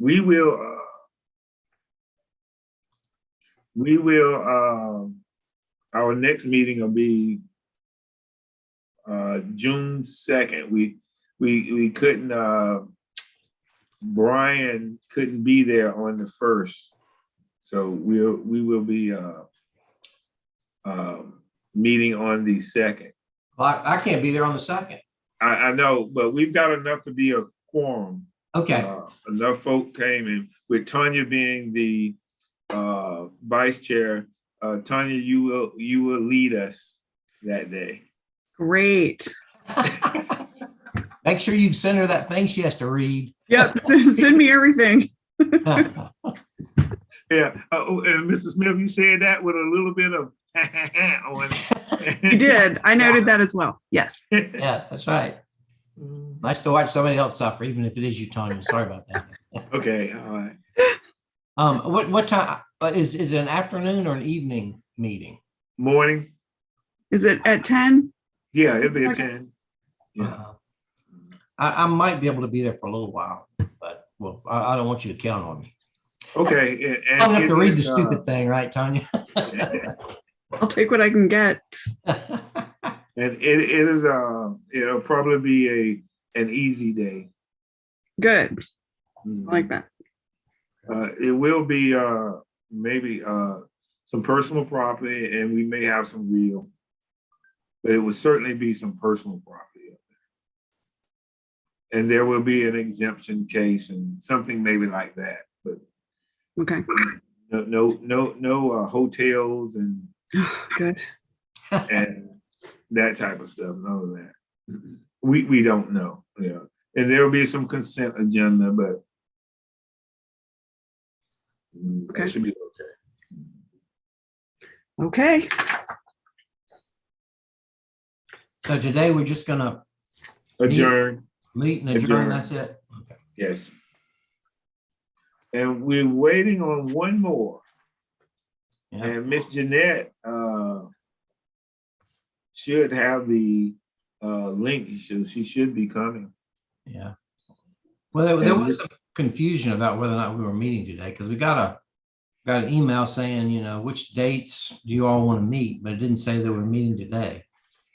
we will, our next meeting will be June 2nd. We couldn't, Brian couldn't be there on the 1st. So we will be meeting on the 2nd. Well, I can't be there on the 2nd. I know, but we've got enough to be a quorum. Okay. Enough folk came in, with Tanya being the vice chair. Tanya, you will lead us that day. Great. Make sure you send her that thing she has to read. Yep. Send me everything. Yeah. And Mrs. Smith, you said that with a little bit of on it. You did. I noted that as well. Yes. Yeah, that's right. Nice to watch somebody else suffer, even if it is you, Tanya. Sorry about that. Okay. All right. What time is it, an afternoon or an evening meeting? Morning. Is it at 10? Yeah, it'll be at 10. Yeah. I might be able to be there for a little while, but well, I don't want you to count on me. Okay. And I don't have to read the stupid thing, right, Tanya? I'll take what I can get. And it is it'll probably be an easy day. Good. I like that. It will be maybe some personal property, and we may have some real, but it will certainly be some personal property up there. And there will be an exemption case and something maybe like that. But Okay. no hotels and Good. and that type of stuff. None of that. We don't know. Yeah. And there'll be some consent agenda, but that should be okay. Okay. So today we're just gonna Adjourn. meet and adjourn. That's it. Okay. Yes. And we're waiting on one more. Yeah. And Miss Jeanette should have the link. She should be coming. Yeah. Well, there was some confusion about whether or not we were meeting today, because we got an email saying, you know, which dates do you all want to meet, but it didn't say that we're meeting today.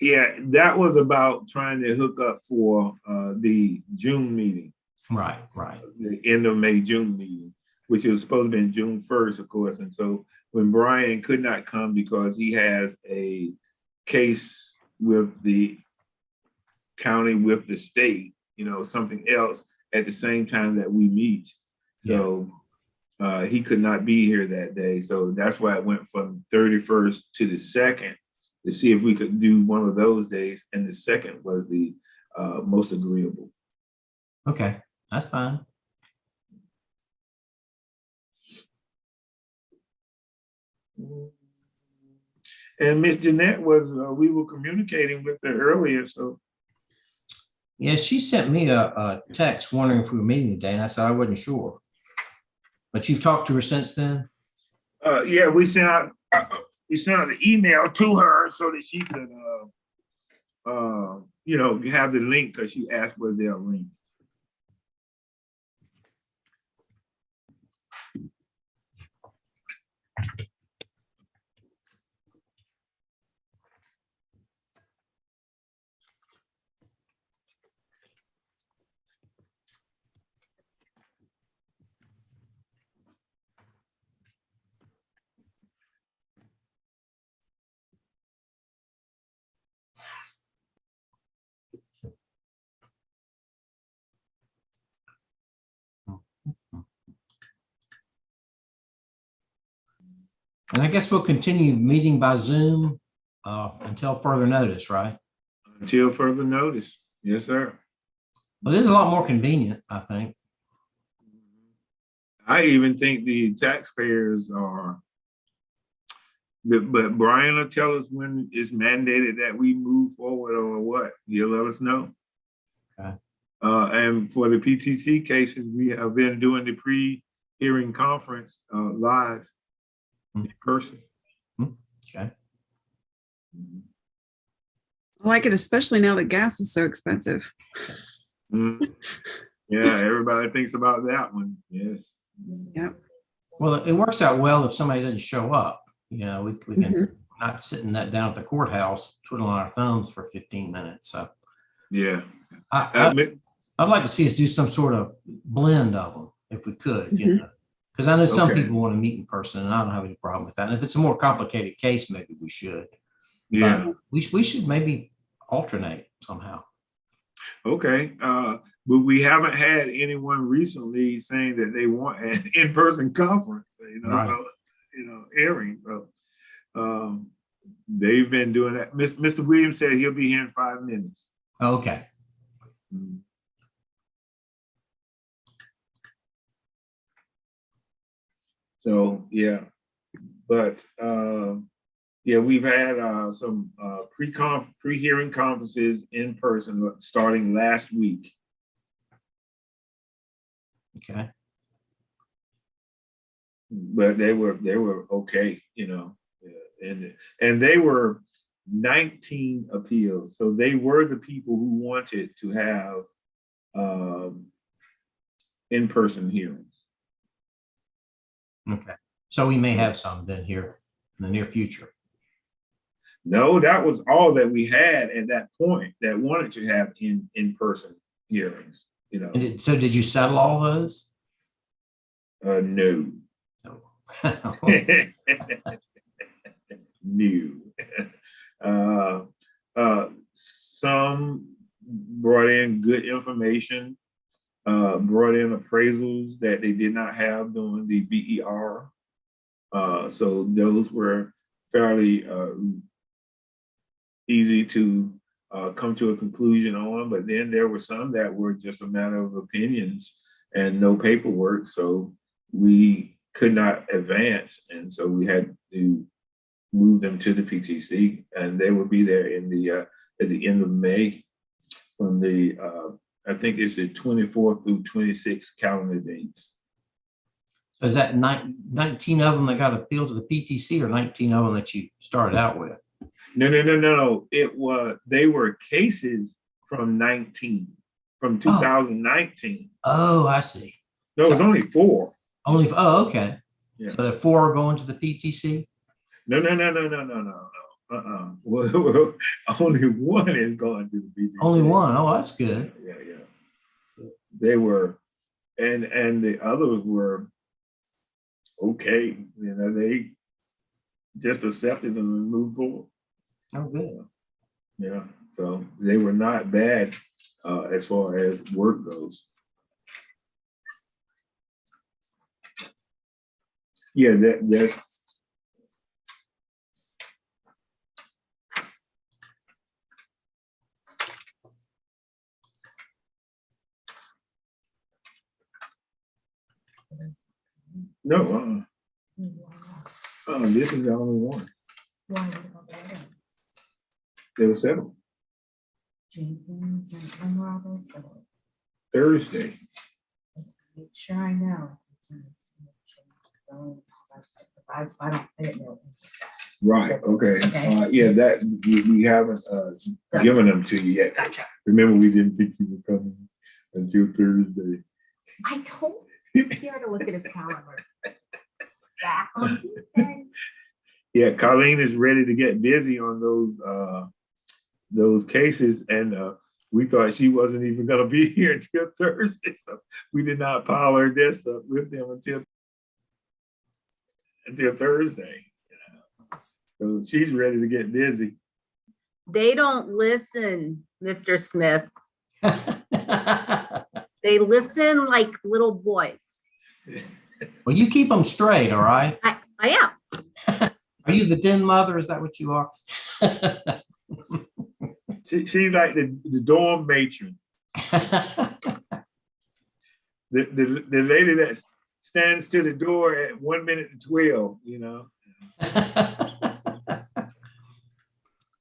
Yeah, that was about trying to hook up for the June meeting. Right. The end of May, June meeting, which was supposed to be June 1st, of course. And so when Brian could not come because he has a case with the county, with the state, you know, something else at the same time that we meet. So he could not be here that day. So that's why it went from 31st to the 2nd to see if we could do one of those days. And the 2nd was the most agreeable. Okay, that's fine. And Miss Jeanette was, we were communicating with her earlier, so. Yeah, she sent me a text wondering if we were meeting today, and I said I wasn't sure. But you've talked to her since then? Yeah, we sent out an email to her so that she could, you know, have the link, because she asked for their link. And I guess we'll continue meeting by Zoom until further notice, right? Until further notice. Yes, sir. But it is a lot more convenient, I think. I even think the taxpayers are, but Brian will tell us when it's mandated that we move forward or what. He'll let us know. Okay. And for the PTC cases, we have been doing the pre-hearing conference live in person. Okay. I like it, especially now that gas is so expensive. Mm. Yeah, everybody thinks about that one. Yes. Yep. Well, it works out well if somebody doesn't show up. You know, we can Mhm. not sitting that down at the courthouse twiddling our thumbs for 15 minutes. So Yeah. I'd like to see us do some sort of blend of them if we could, you Mhm. know, because I know some Okay. people want to meet in person, and I don't have any problem with that. And if it's a more complicated case, maybe we should. Yeah. But we should maybe alternate somehow. Okay. But we haven't had anyone recently saying that they want an in-person conference, you know, Right. so, you know, hearing. So they've been doing that. Mr. Williams said he'll be here in 5 minutes. Okay. So yeah, but yeah, we've had some pre-hearing conferences in person starting last week. Okay. But they were okay, you know, and they were 19 appeals. So they were the people who wanted to have in-person hearings. Okay. So we may have some then here in the near future. No, that was all that we had at that point that wanted to have in-person hearings, you know. And so did you settle all those? No. No. No. Some brought in good information, brought in appraisals that they did not have during the BER. So those were fairly easy to come to a conclusion on, but then there were some that were just a matter of opinions and no paperwork. So we could not advance. And so we had to move them to the PTC, and they will be there in the at the end of May from the I think it's the 24th through 26th calendar dates. So is that 19 of them that got appealed to the PTC, or 19 of them that you started out with? No. They were cases from 2019. Oh, I see. No, it was only 4. Oh, okay. Yeah. So the 4 are going to the PTC? No. Well, only 1 is going to the PTC. Only 1. Oh, that's good. Yeah. They were, and the others were okay. You know, they just accepted them and moved forward. Oh, good. Yeah, so they were not bad as far as work goes. Yeah, that's no. This is the only one. They were settled Jenkins and when were all those settled? Thursday. Make sure I know. I don't think it will. Right. Okay. Okay. Yeah, that we haven't given them to you yet. Gotcha. Remember, we didn't think you were coming until Thursday. I told Pierre to look at his calendar. Back on Tuesday. Yeah, Colleen is ready to get busy on those cases, and we thought she wasn't even going to be here until Thursday, so we did not pile her desk up with them until Thursday. So she's ready to get busy. They don't listen, Mr. Smith. They listen like little boys. Well, you keep them straight, all right? I am. Are you the den mother? Is that what you are? She's like the dorm matron, the lady that stands to the door at 1 minute to 12. You know.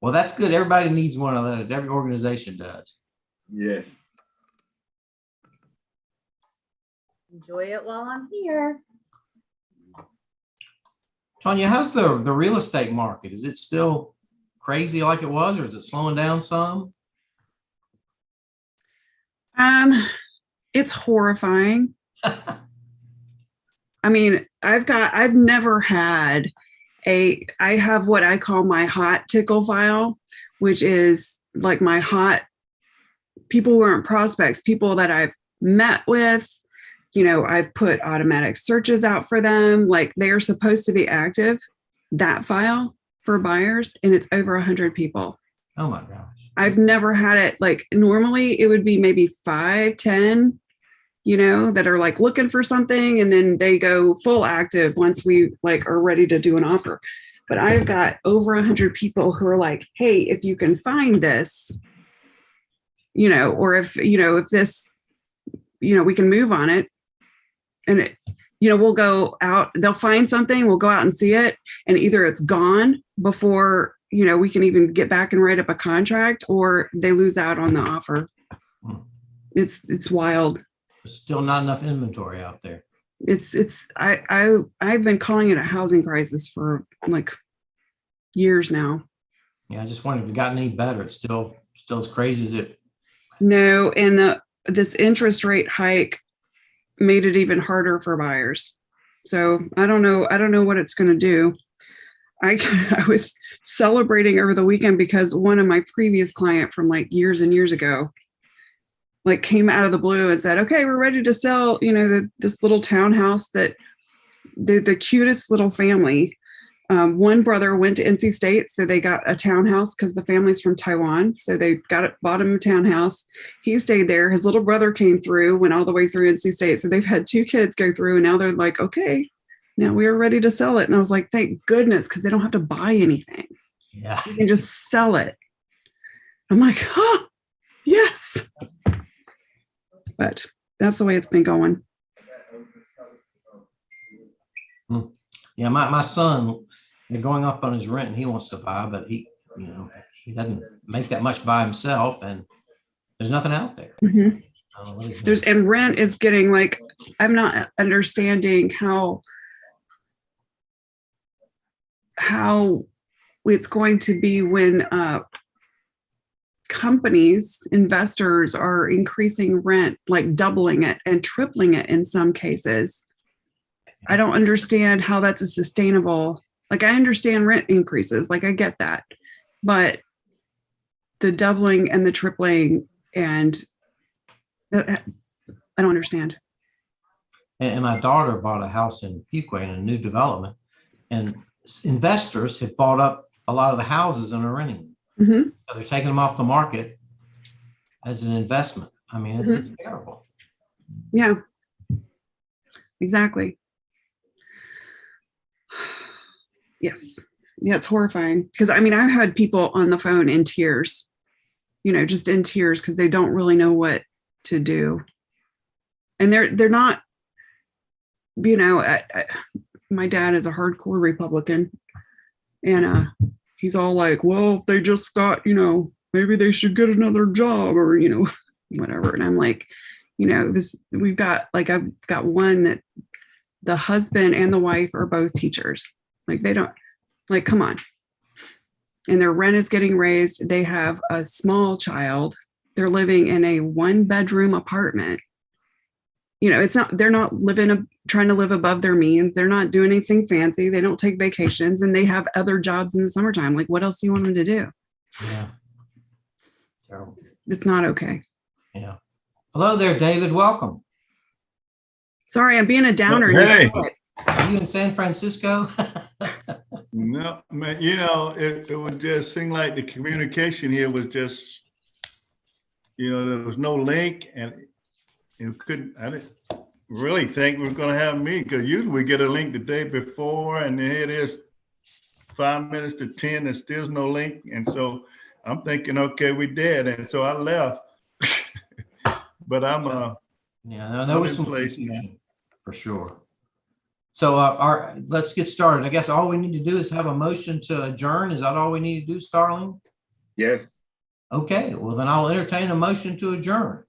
Well, that's good. Everybody needs one of those. Every organization does. Yes. Enjoy it while I'm here. Tanya, how's the real estate market? Is it still crazy like it was, or is it slowing down some? it's horrifying. I mean, I've never had I have what I call my hot tickle file, which is like my hot people who aren't prospects, people that I've met with, I've put automatic searches out for them. Like they are supposed to be active, that file for buyers, and it's over 100 people. Oh my gosh. I've never had it. Like normally it would be maybe 5, 10, that are like looking for something, and then they go full active once we like are ready to do an offer. But I've got over 100 people who are like, hey, if you can find this, or if this, we can move on it. And it, we'll go out, they'll find something, we'll go out and see it, and either it's gone before, we can even get back and write up a contract, or they lose out on the offer. It's wild. There's still not enough inventory out there. I've been calling it a housing crisis for like years now. Yeah, I just wondered if it got any better. It's still as crazy as it. No, and this interest rate hike made it even harder for buyers. So I don't know what it's going to do. I was celebrating over the weekend because one of my previous client from like years and years ago, like came out of the blue and said, okay, we're ready to sell, this little townhouse that the cutest little family. One brother went to NC State, so they got a townhouse because the family's from Taiwan. So they bought him a townhouse. He stayed there. His little brother came through, went all the way through NC State. So they've had 2 kids go through, and now they're like, okay, now we are ready to sell it. And I was like, thank goodness, because they don't have to buy anything. Yeah. You can just sell it. I'm like, oh, yes. But that's the way it's been going. Yeah, my son, they're going up on his rent, and he wants to buy, but he doesn't make that much by himself, and there's nothing out there. Mm-hmm. There's And rent is getting like, I'm not understanding how it's going to be when companies, investors are increasing rent, like doubling it and tripling it in some cases. I don't understand how that's a sustainable, like I understand rent increases, like I get that, but the doubling and the tripling, and I don't understand. And my daughter bought a house in Fuquay in a new development, and investors have bought up a lot of the houses and are renting. Mm-hmm. So they're taking them off the market as an investment. I mean, it's terrible. Yeah, exactly. Yes. Yeah, it's horrifying. Because I mean, I've had people on the phone in tears, just in tears because they don't really know what to do. And they're not, my dad is a hardcore Republican, and he's all like, well, if they just got, maybe they should get another job, or, whatever. And I'm like, we've got, like, I've got one that the husband and the wife are both teachers. Like, they don't, like, come on. And their rent is getting raised. They have a small child. They're living in a 1-bedroom apartment. It's not, they're not trying to live above their means. They're not doing anything fancy. They don't take vacations, and they have other jobs in the summertime. Like, what else do you want them to do? Yeah. Terrible. It's not okay. Yeah. Hello there, David. Welcome. Sorry, I'm being a downer. Hey. Are you in San Francisco? No, man, it would just seem like the communication here was just, there was no link, and I didn't really think we were going to have a meeting, because usually we get a link the day before, and then here it is 5 minutes to 10, and still no link. And so I'm thinking, okay, we did. And so I left, but I'm, yeah, there was some places for sure. So let's get started. I guess all we need to do is have a motion to adjourn. Is that all we need to do, Starling? Yes. Okay, well then I'll entertain a motion to adjourn.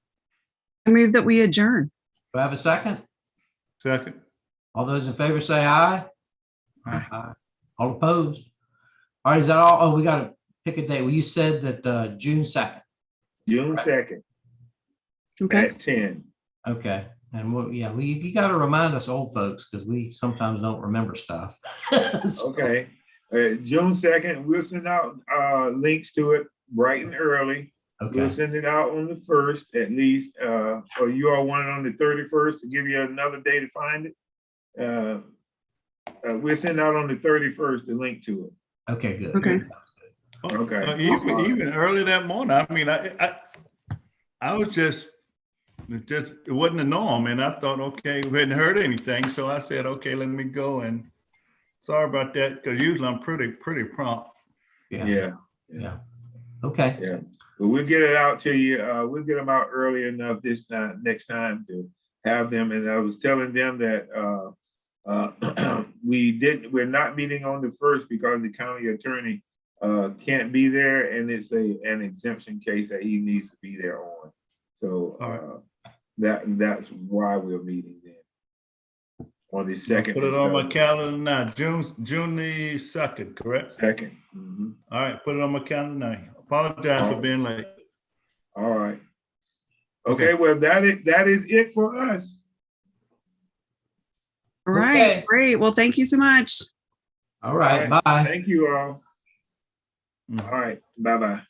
I move that we adjourn. Do I have a second? second. All those in favor say aye. Aye. All opposed? All right, is that all? Oh, we got to pick a date. Well, you said that June 2nd. June 2nd Okay. at 10. Okay. And you got to remind us old folks because we sometimes don't remember stuff. So- Okay, June 2nd, we'll send out links to it bright and early. We'll Okay. send it out on the 1st at least, or you all want it on the 31st to give you another day to find it? We'll send out on the 31st the link to it. Okay, good. Okay. Okay. Even early that morning, I mean, I was just, it wasn't the norm, and I thought, okay, we hadn't heard anything, so I said, okay, let me go, and sorry about that, because usually I'm pretty prompt. Yeah. Okay. Yeah, but we'll get it out to you. We'll get them out early enough this time, next time to have them. And I was telling them that we're not meeting on the 1st because the county attorney can't be there, and it's an exemption case that he needs to be there on. So that's why we're meeting then on the 2nd. Put it on my calendar now, June the 2nd, correct? 2nd. Mhm. All right, put it on my calendar now. Apologize for being late. All right. Okay, well, that is it for us. All right, Okay. great. Well, thank you so much. All right. All right. Bye. Thank you all. Mm. All right, bye-bye.